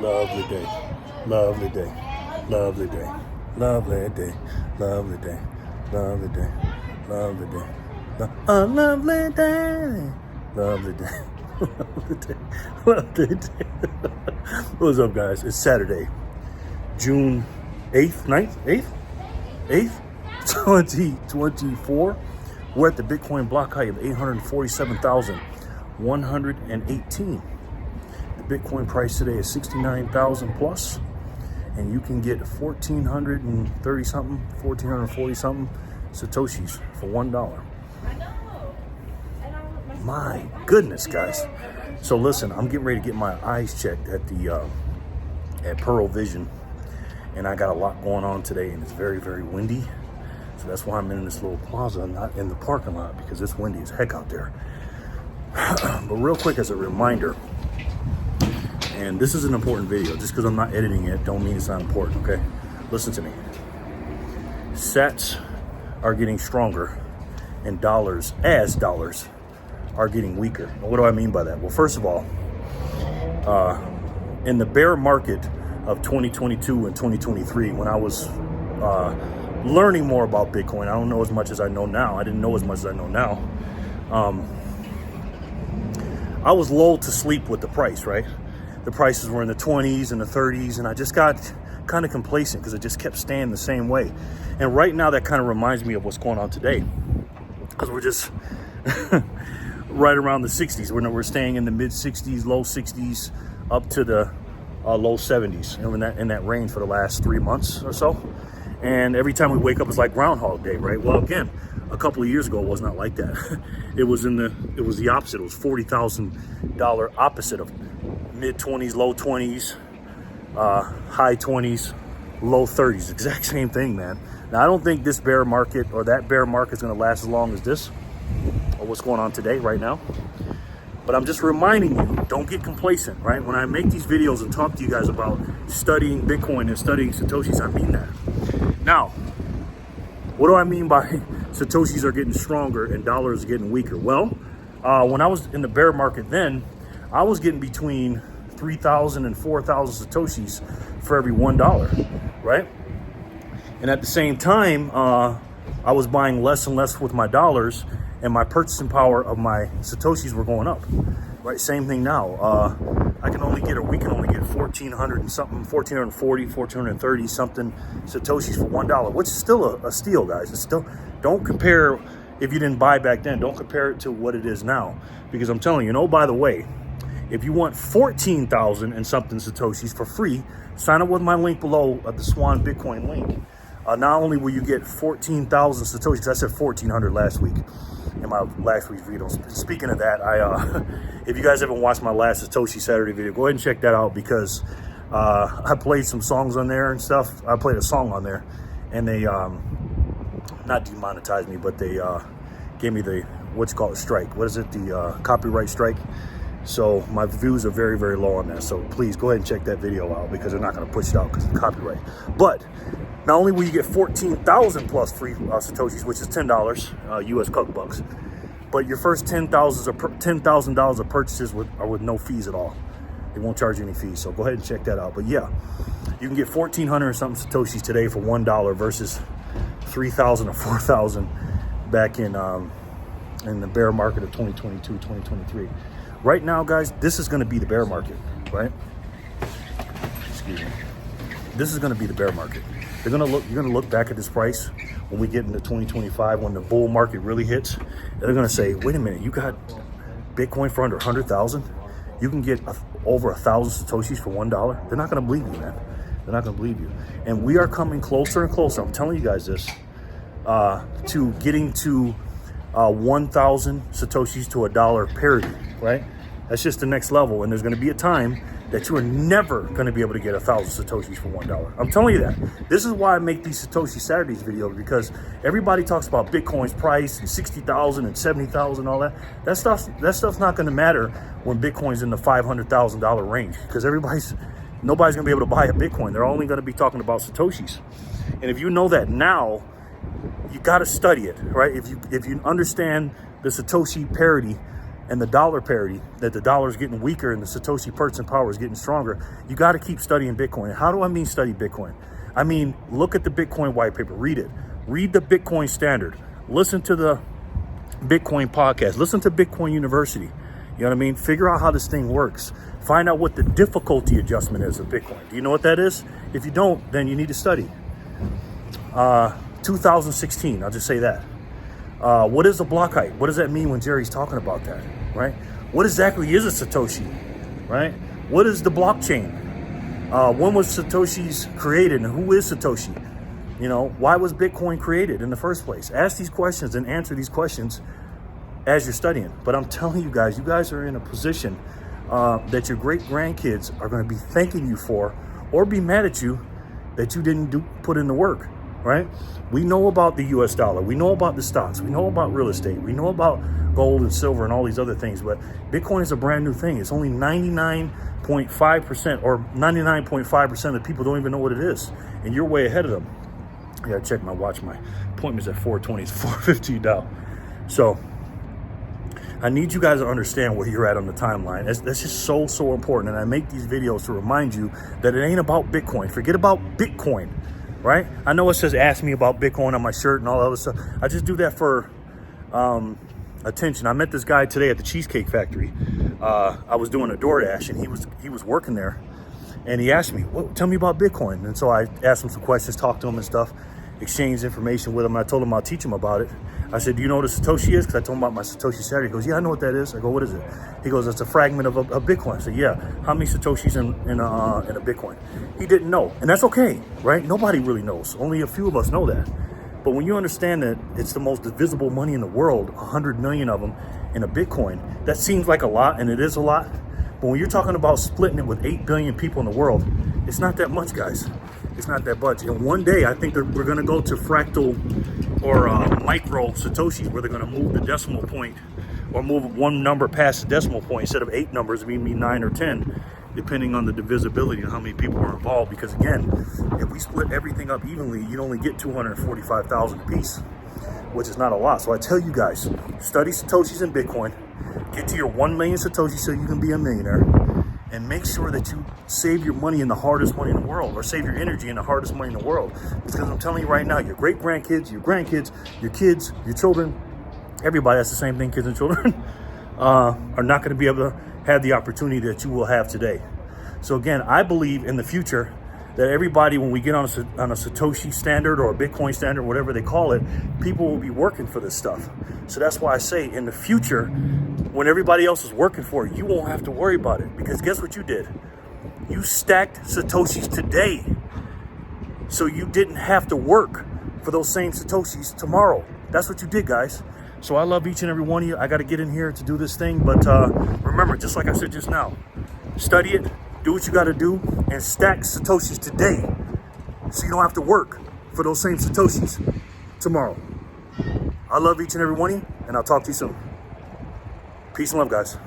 Lovely day, lovely day, lovely day, lovely day, lovely day, lovely day, lovely day, a lovely day, lovely day, lovely day, lovely day. What's up, guys? It's Saturday, June 8th, 9th, 8th, 2024. We're at the Bitcoin block height of 847,118. The Bitcoin price today is 69,000 plus, and you can get 1,430 something, 1,440 something Satoshis for $1. My goodness, guys. So listen, I'm getting ready to get my eyes checked at the at Pearl Vision, and I got a lot going on today, and it's very, very windy. So that's why I'm in this little plaza, not in the parking lot, because it's windy as heck out there. But real quick, as a reminder, and this is an important video, just because I'm not editing it, don't mean it's not important, okay? Listen to me. Sats are getting stronger, and dollars are getting weaker. What do I mean by that? Well, first of all, in the bear market of 2022 and 2023, when I was learning more about Bitcoin, I don't know as much as I know now. I didn't know as much as I know now. I was lulled to sleep with the price, right? The prices were in the 20s and the 30s, and I just got kind of complacent because it just kept staying the same way. And right now, that kind of reminds me of what's going on today, because we're just right around the 60s. We're staying in the mid 60s, low 60s, up to the low 70s, you know, in that range for the last 3 months or so. And every time we wake up, it's like Groundhog Day, right? Well, again, a couple of years ago, it was not like that. It was the opposite. It was $40,000 opposite of mid 20s, low 20s, high 20s, low 30s. Exact same thing, man. Now, I don't think this bear market or that bear market is going to last as long as this or what's going on today, right now. But I'm just reminding you, don't get complacent, right? When I make these videos and talk to you guys about studying Bitcoin and studying Satoshis, I mean that. Now, what do I mean by Satoshis are getting stronger and dollars are getting weaker? Well, when I was in the bear market then, I was getting between 3,000 and 4,000 Satoshis for every $1, right? And at the same time, I was buying less and less with my dollars, and my purchasing power of my Satoshis were going up, right? Same thing now. We can only get 1,400 and something, 1,440, 1,430 something Satoshis for $1, which is still a steal, guys. It's still, don't compare, if you didn't buy back then, don't compare it to what it is now. Because I'm telling you, by the way, if you want 14,000 and something Satoshis for free, sign up with my link below at the Swan Bitcoin link. Not only will you get 14,000 Satoshis, I said 1,400 last week in my last week's video. Speaking of that, if you guys haven't watched my last Satoshi Saturday video, go ahead and check that out, because I played some songs on there and stuff. I played a song on there, and they not demonetized me, but they gave me the what's called a strike. What is it? The copyright strike. So my views are very, very low on that. So please go ahead and check that video out, because they're not going to push it out because of the copyright. But not only will you get 14,000 plus free Satoshis, which is $10 US cook bucks, but your first $10,000 of purchases are with no fees at all. They won't charge you any fees. So go ahead and check that out. But yeah, you can get 1,400 or something Satoshis today for $1 versus 3,000 or 4,000 back in the bear market of 2022, 2023. Right now, guys, this is going to be the bear market, right? Excuse me. This is going to be the bear market. You're going to look back at this price when we get into 2025, when the bull market really hits. And they're going to say, wait a minute, you got Bitcoin for under 100,000? You can get over 1,000 Satoshis for $1? They're not going to believe you, man. They're not going to believe you. And we are coming closer and closer, I'm telling you guys this, to getting to 1,000 Satoshis to $1 parity, right? That's just the next level. And there's going to be a time that you are never going to be able to get 1,000 Satoshis for $1. I'm telling you that. This is why I make these Satoshi Saturdays videos, because everybody talks about Bitcoin's price and 60,000 and 70,000 and all that. That stuff's not going to matter when Bitcoin's in the $500,000 range, because nobody's going to be able to buy a Bitcoin. They're only going to be talking about Satoshis. And if you know that now, you got to study it, right? If you understand the Satoshi parity and the dollar parity, that the dollar is getting weaker and the Satoshi purchasing power is getting stronger, you got to keep studying Bitcoin. How do I mean study Bitcoin? I mean, look at the Bitcoin white paper, read it. Read the Bitcoin Standard. Listen to the Bitcoin podcast. Listen to Bitcoin University. You know what I mean? Figure out how this thing works. Find out what the difficulty adjustment is of Bitcoin. Do you know what that is? If you don't, then you need to study. 2016, I'll just say that. What is a block height? What does that mean when Jerry's talking about that, right? What exactly is a Satoshi, right? What is the blockchain? When was Satoshi's created and who is Satoshi? You know, why was Bitcoin created in the first place? Ask these questions and answer these questions as you're studying. But I'm telling you guys are in a position that your great grandkids are going to be thanking you for, or be mad at you that you didn't put in the work, right? We know about the US dollar. We know about the stocks. We know about real estate. We know about gold and silver and all these other things. But Bitcoin is a brand new thing. It's only 99.5% or 99.5% of the people don't even know what it is. And you're way ahead of them. I gotta check my watch. My appointment's at 4:20. It's 4:15 now. So I need you guys to understand where you're at on the timeline. That's just so important. And I make these videos to remind you that it ain't about Bitcoin. Forget about Bitcoin, right? I know it says ask me about Bitcoin on my shirt and all that other stuff. I just do that for attention. I met this guy today at the Cheesecake Factory. I was doing a DoorDash and he was working there, and he asked me, tell me about Bitcoin. And so I asked him some questions, talked to him and stuff, exchanged information with him. I told him I'll teach him about it. I said, do you know what a Satoshi is? Because I told him about my Satoshi Saturday. He goes, yeah, I know what that is. I go, what is it? He goes, it's a fragment of a Bitcoin. I said, yeah. How many Satoshis in a Bitcoin? He didn't know. And that's okay, right? Nobody really knows. Only a few of us know that. But when you understand that it's the most divisible money in the world, 100 million of them in a Bitcoin, that seems like a lot, and it is a lot. But when you're talking about splitting it with 8 billion people in the world, it's not that much, guys. It's not that much. And one day, I think we're going to go to fractal or micro Satoshis, where they're going to move the decimal point or move one number past the decimal point. Instead of 8 numbers, it may be 9 or 10, depending on the divisibility and how many people are involved. Because again, if we split everything up evenly, you'd only get 245,000 a piece, which is not a lot. So I tell you guys, study Satoshis in Bitcoin, get to your 1 million Satoshis so you can be a millionaire, and make sure that you save your money in the hardest money in the world, or save your energy in the hardest money in the world. Because I'm telling you right now, your great grandkids, your grandkids, your kids, your children, everybody, that's the same thing, kids and children, are not going to be able to have the opportunity that you will have today. So again, I believe in the future that everybody, when we get on a Satoshi standard or a Bitcoin standard, whatever they call it, people will be working for this stuff. So that's why I say in the future, when everybody else is working for it, you won't have to worry about it. Because guess what you did? You stacked Satoshis today, so you didn't have to work for those same Satoshis tomorrow. That's what you did, guys. So I love each and every one of you. I got to get in here to do this thing. But remember, just like I said just now, study it, do what you got to do, and stack Satoshis today so you don't have to work for those same Satoshis tomorrow. I love each and every one of you, and I'll talk to you soon. Peace and love, guys.